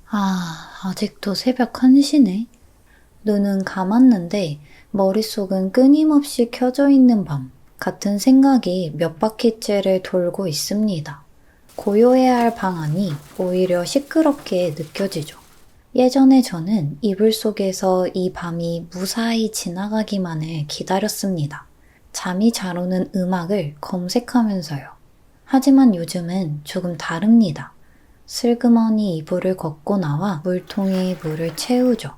아직도 새벽 1시네. 눈은 감았는데 머릿속은 끊임없이 켜져 있는 밤 같은 생각이 몇 바퀴째를 돌고 있습니다. 고요해야 할 방 안이 오히려 시끄럽게 느껴지죠. 예전에 저는 이불 속에서 이 밤이 무사히 지나가기만을 기다렸습니다. 잠이 잘 오는 음악을 검색하면서요. 하지만 요즘은 조금 다릅니다. 슬그머니 이불을 걷고 나와 물통에 물을 채우죠.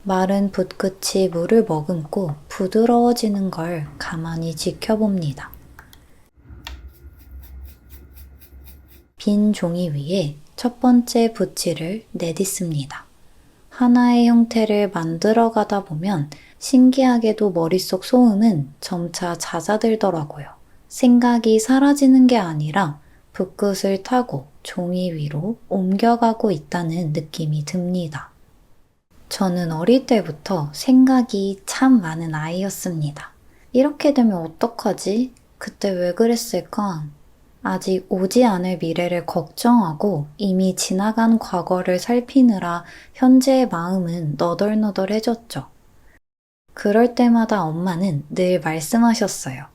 마른 붓끝이 물을 머금고 부드러워지는 걸 가만히 지켜봅니다. 빈 종이 위에 첫 번째 붓질을 내딛습니다. 하나의 형태를 만들어가다 보면 신기하게도 머릿속 소음은 점차 잦아들더라고요. 생각이 사라지는 게 아니라 붓끝을 타고 종이 위로 옮겨가고 있다는 느낌이 듭니다. 저는 어릴 때부터 생각이 참 많은 아이였습니다. 이렇게 되면 어떡하지? 그때 왜 그랬을까? 아직 오지 않을 미래를 걱정하고 이미 지나간 과거를 살피느라 현재의 마음은 너덜너덜해졌죠. 그럴 때마다 엄마는 늘 말씀하셨어요.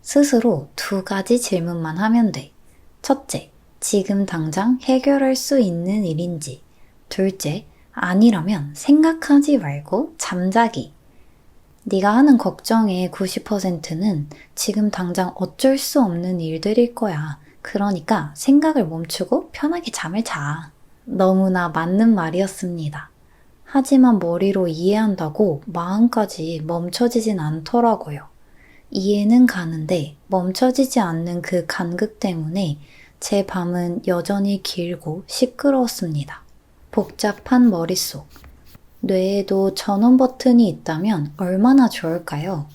스스로 2가지 질문만 하면 돼. 첫째, 지금 당장 해결할 수 있는 일인지. 둘째, 아니라면 생각하지 말고 잠자기. 네가 하는 걱정의 90%는 지금 당장 어쩔 수 없는 일들일 거야. 그러니까 생각을 멈추고 편하게 잠을 자. 너무나 맞는 말이었습니다. 하지만 머리로 이해한다고 마음까지 멈춰지진 않더라고요. 이해는 가는데 멈춰지지 않는 그 간극 때문에 제 밤은 여전히 길고 시끄러웠습니다. 복잡한 머릿속. 뇌에도 전원 버튼이 있다면 얼마나 좋을까요?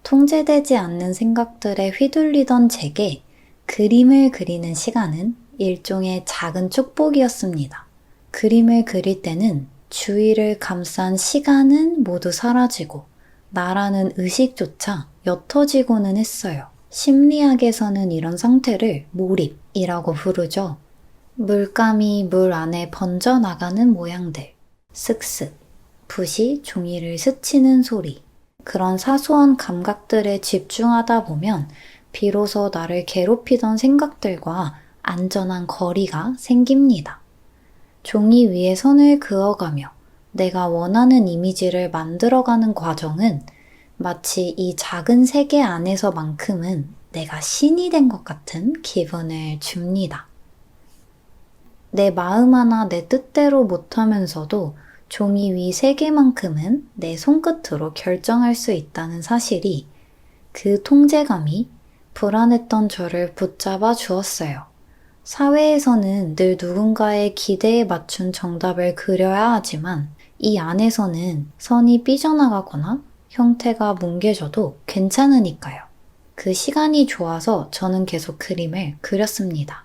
통제되지 않는 생각들에 휘둘리던 제게 그림을 그리는 시간은 일종의 작은 축복이었습니다. 그림을 그릴 때는 주위를 감싼 시간은 모두 사라지고 나라는 의식조차 옅어지고는 했어요. 심리학에서는 이런 상태를 몰입이라고 부르죠. 물감이 물 안에 번져나가는 모양들, 쓱쓱, 붓이 종이를 스치는 소리, 그런 사소한 감각들에 집중하다 보면 비로소 나를 괴롭히던 생각들과 안전한 거리가 생깁니다. 종이 위에 선을 그어가며 내가 원하는 이미지를 만들어가는 과정은 마치 이 작은 세계 안에서만큼은 내가 신이 된 것 같은 기분을 줍니다. 내 마음 하나 내 뜻대로 못하면서도 종이 위 세계만큼은 내 손끝으로 결정할 수 있다는 사실이, 그 통제감이 불안했던 저를 붙잡아 주었어요. 사회에서는 늘 누군가의 기대에 맞춘 정답을 그려야 하지만 이 안에서는 선이 삐져나가거나 형태가 뭉개져도 괜찮으니까요. 그 시간이 좋아서 저는 계속 그림을 그렸습니다.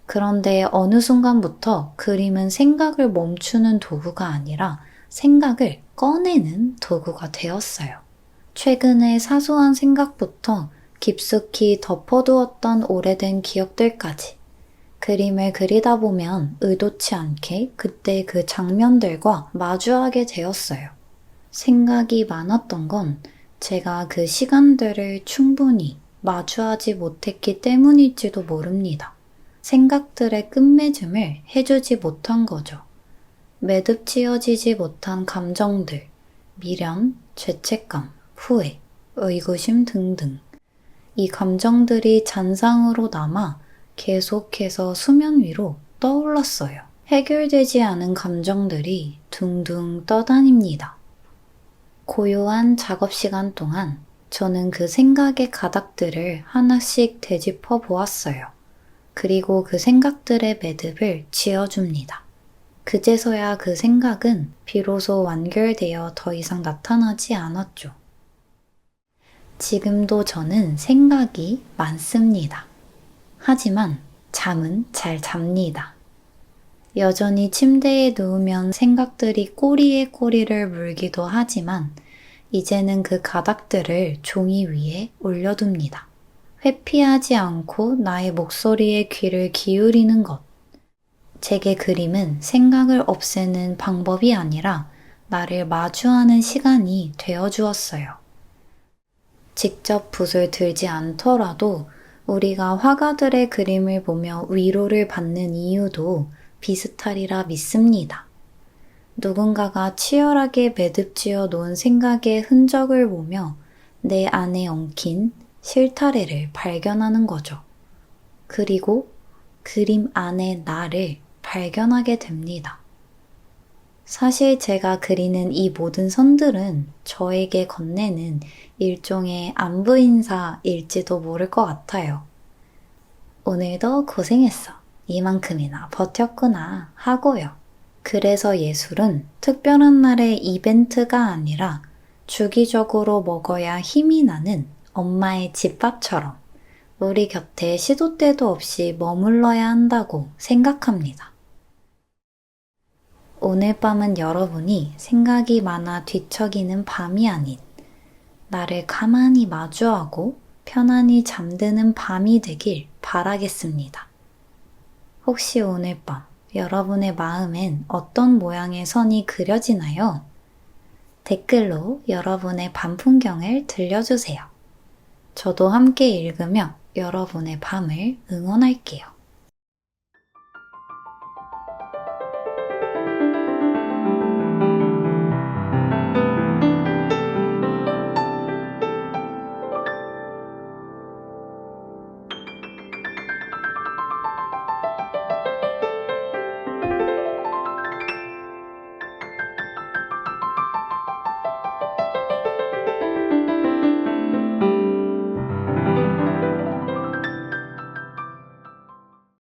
그런데 어느 순간부터 그림은 생각을 멈추는 도구가 아니라 생각을 꺼내는 도구가 되었어요. 최근에 사소한 생각부터 깊숙이 덮어두었던 오래된 기억들까지 그림을 그리다 보면 의도치 않게 그때 그 장면들과 마주하게 되었어요. 생각이 많았던 건 제가 그 시간들을 충분히 마주하지 못했기 때문일지도 모릅니다. 생각들의 끝맺음을 해주지 못한 거죠. 매듭지어지지 못한 감정들, 미련, 죄책감, 후회, 의구심 등등. 이 감정들이 잔상으로 남아 계속해서 수면 위로 떠올랐어요. 해결되지 않은 감정들이 둥둥 떠다닙니다. 고요한 작업 시간 동안 저는 그 생각의 가닥들을 하나씩 되짚어 보았어요. 그리고 그 생각들의 매듭을 지어줍니다. 그제서야 그 생각은 비로소 완결되어 더 이상 나타나지 않았죠. 지금도 저는 생각이 많습니다. 하지만 잠은 잘 잡니다. 여전히 침대에 누우면 생각들이 꼬리에 꼬리를 물기도 하지만 이제는 그 가닥들을 종이 위에 올려둡니다. 회피하지 않고 나의 목소리에 귀를 기울이는 것. 제게 그림은 생각을 없애는 방법이 아니라 나를 마주하는 시간이 되어 주었어요. 직접 붓을 들지 않더라도 우리가 화가들의 그림을 보며 위로를 받는 이유도 비슷하리라 믿습니다. 누군가가 치열하게 매듭지어 놓은 생각의 흔적을 보며 내 안에 엉킨 실타래를 발견하는 거죠. 그리고 그림 안에 나를 발견하게 됩니다. 사실 제가 그리는 이 모든 선들은 저에게 건네는 일종의 안부 인사일지도 모를 것 같아요. 오늘도 고생했어. 이만큼이나 버텼구나 하고요. 그래서 예술은 특별한 날의 이벤트가 아니라 주기적으로 먹어야 힘이 나는 엄마의 집밥처럼 우리 곁에 시도 때도 없이 머물러야 한다고 생각합니다. 오늘 밤은 여러분이 생각이 많아 뒤척이는 밤이 아닌 나를 가만히 마주하고 편안히 잠드는 밤이 되길 바라겠습니다. 혹시 오늘 밤 여러분의 마음엔 어떤 모양의 선이 그려지나요? 댓글로 여러분의 밤 풍경을 들려주세요. 저도 함께 읽으며 여러분의 밤을 응원할게요.